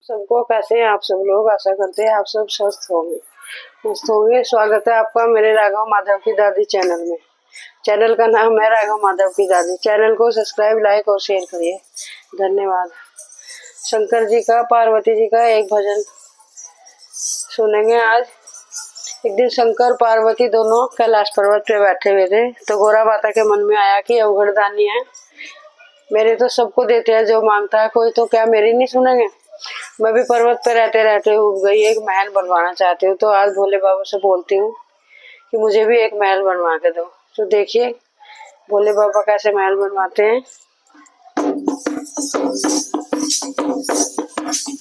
सबको कैसे हैं आप सब लोग। आशा करते हैं आप सब स्वस्थ होंगे, मस्त होंगे। स्वागत है आपका मेरे राघव माधव की दादी चैनल में। चैनल का नाम है राघव माधव की दादी। चैनल को सब्सक्राइब, लाइक और शेयर करिए। धन्यवाद। शंकर जी का, पार्वती जी का एक भजन सुनेंगे आज। एक दिन शंकर पार्वती दोनों कैलाश पर्वत पे बैठे हुए थे, तो गौरा माता के मन में आया कि अवघड़दानी है, मेरे तो सबको देते हैं जो मांगता है, कोई तो क्या मेरी नहीं सुनेंगे। मैं भी पर्वत पे रहते रहते उब गई, एक महल बनवाना चाहती हूँ। तो आज भोले बाबा से बोलती हूँ कि मुझे भी एक महल बनवा के दो। तो देखिए भोले बाबा कैसे महल बनवाते हैं।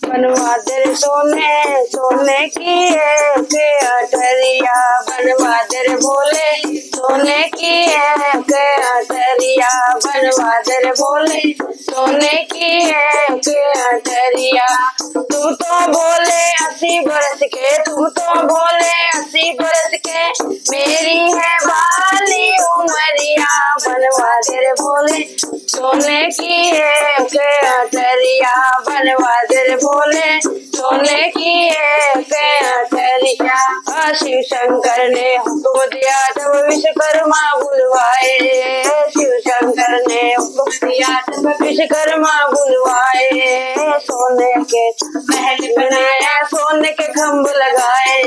बनवा दे सोने सोने की एक अटरिया, बनवा दे भोले सोने की एक अटरिया, बनवा दे भोले सोने की एक अटरिया। तुम तो भोले 80 बरस के, तुम तो भोले 80 बरस के, मेरी है बाली उमरिया, बनवा दे भोले सोने की एक अटरिया, बनवा दे भोले सोने की एक अटरिया। शिव शंकर ने हुक्म दिया जब विश्वकर्मा बुलवाए, शिव शंकर ने हुक्म दिया जब विश्वकर्मा बुलवाए। सोने के महल बनाया, सोने के खम्भ लगाए,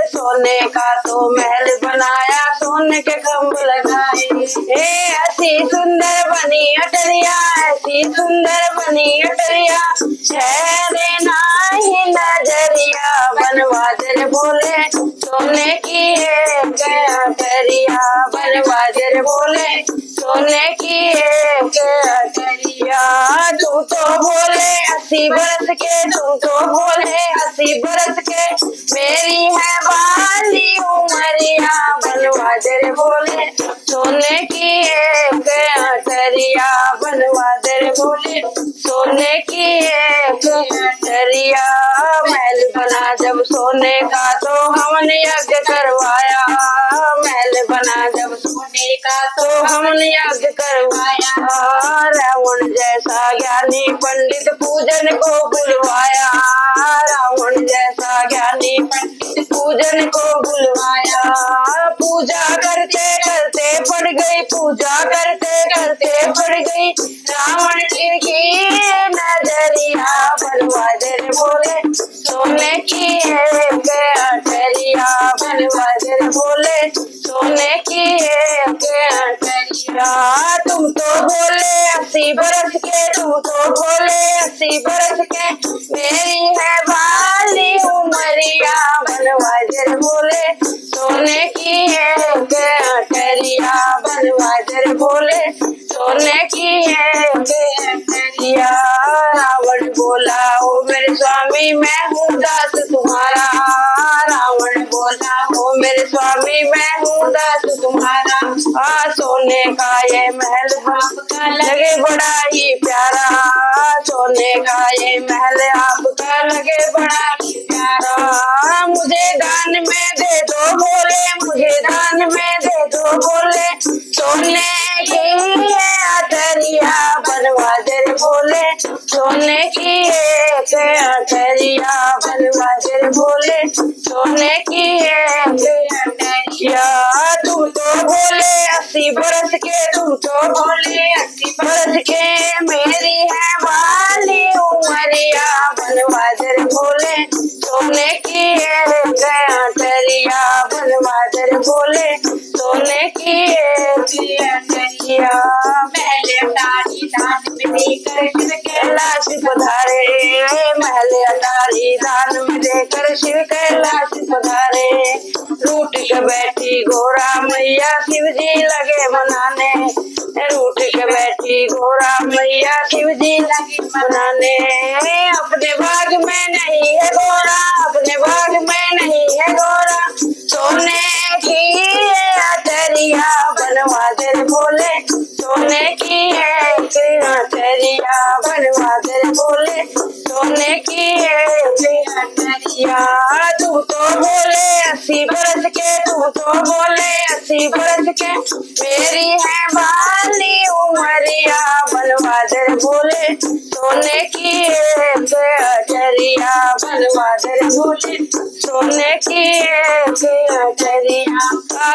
सोने का तो महल बनाया, सोने के खम्भ लगाए। ऐसी सुंदर बनी अटरिया, ऐसी सुंदर बनी अटरिया, ठहरे नाही नजरिया, बनवा दे भोले सोने की एक अटरिया, बनवा दे भोले सोने की एक अटरिया। तुम तो भोले 80 बरस के, तुम तो भोले 80 बरस के, मेरी है बाली उमरिया, बनवा दे भोले सोने की एक अटरिया, बनवा दे भोले सोने की एक अटरिया। महल बना जब सोने का तो हमने यज्ञ करवाया, महल बना जब सोने का तो हमने यज्ञ करवाया। रावण जैसा ज्ञानी पंडित पूजन को बुलवाया, रावण जैसा ज्ञानी पंडित पूजन को बुलवाया। पूजा करते करते पड़ गई, पूजा करते करते पड़ गई रावण की नजरिया, बनवा दे भोले सोने की एक अटरिया, बनवा दे भोले सोने की एक अटरिया। तुम तो भोले 80 बरस के, तुम तो भोले 80 बरस के, मेरी है बाली उमरिया, बनवा दे भोले सोने की एक अटरिया, बनवा दे भोले सोने की एक अटरिया। रावण बोला ओ मेरे स्वामी मैं हूँ दास तुम्हारा, रावण बोला ओ मेरे स्वामी मैं हूँ दास तुम्हारा। सोने का ये महल आपका लगे बड़ा ही प्यारा, सोने का ये महल आपका लगे बड़ा ही प्यारा। मुझे दान में दे दो भोले, मुझे दान में दे दो भोले सोने की अटरिया, बनवा दे भोले सोने की एक अटरिया, बनवा दे भोले सोने की एक अटरिया। तुम तो भोले 80 बरस के, तुम तो भोले 80 बरस के, मेरी है बाली उमरिया, बनवा दे भोले सोने की एक अटरिया, बनवा दे भोले सोने की एक अटरिया। महल अटारी दान में देकर शिव कैलाश पधारे, महल अटारी दान में देकर शिव कैलाश पधारे। रूठ के बैठी गोरा मैया शिव जी लगे मनाने, रूठ के बैठी गोरा मैया शिव जी लगे मनाने। अपने बाग में नहीं है गोरा, अपने बाग में नहीं है गोरा, सोने की अटरिया, बनवा दे भोले सोने की एक अटरिया, बनवा दे भोले सोने की एक अटरिया। तुम तो भोले 80 बरस के, तुम तो भोले 80 बरस के, मेरी है बाली उमरिया, बनवा दे बोले सोने की एक अटरिया बनवा दे बोले सोने की एक अटरिया।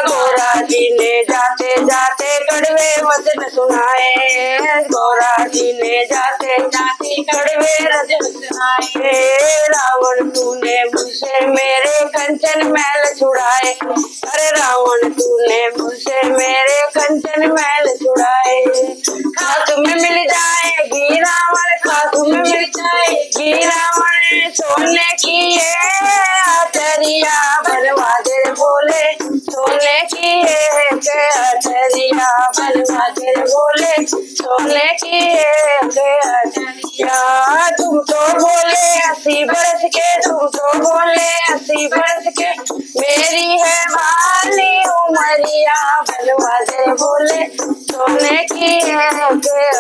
गौरा जी ने जाते जाते कड़वे वचन सुनाए, गौरा जी ने जाते जाते कड़वे वचन सुनाए। रावण तूने मुझसे मेरे कंचन मैल छुड़ाए, अरे रावण तूने मुझसे मेरे कंचन मैल छुड़ाए। खाक में मिल जाएगी रावण, खाक में मिल जाएगी रावण सोने की ये अटरिया बनवा दे बोले सोने की एक अटरिया बनवा दे बोले सोने की एक अटरिया। तुम तो बोले 80 बरस के, तुम तो बोले 80 बरस के, मेरी है वाली उमरिया बनवा दे बोले सोने की एक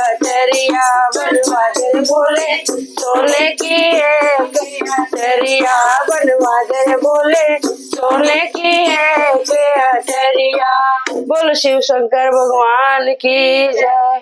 अटरिया बनवा दे बोले सोने की एक अटरिया बनवा दे बोले सोने की एक अटरिया। बोलो शिव शंकर भगवान की जय।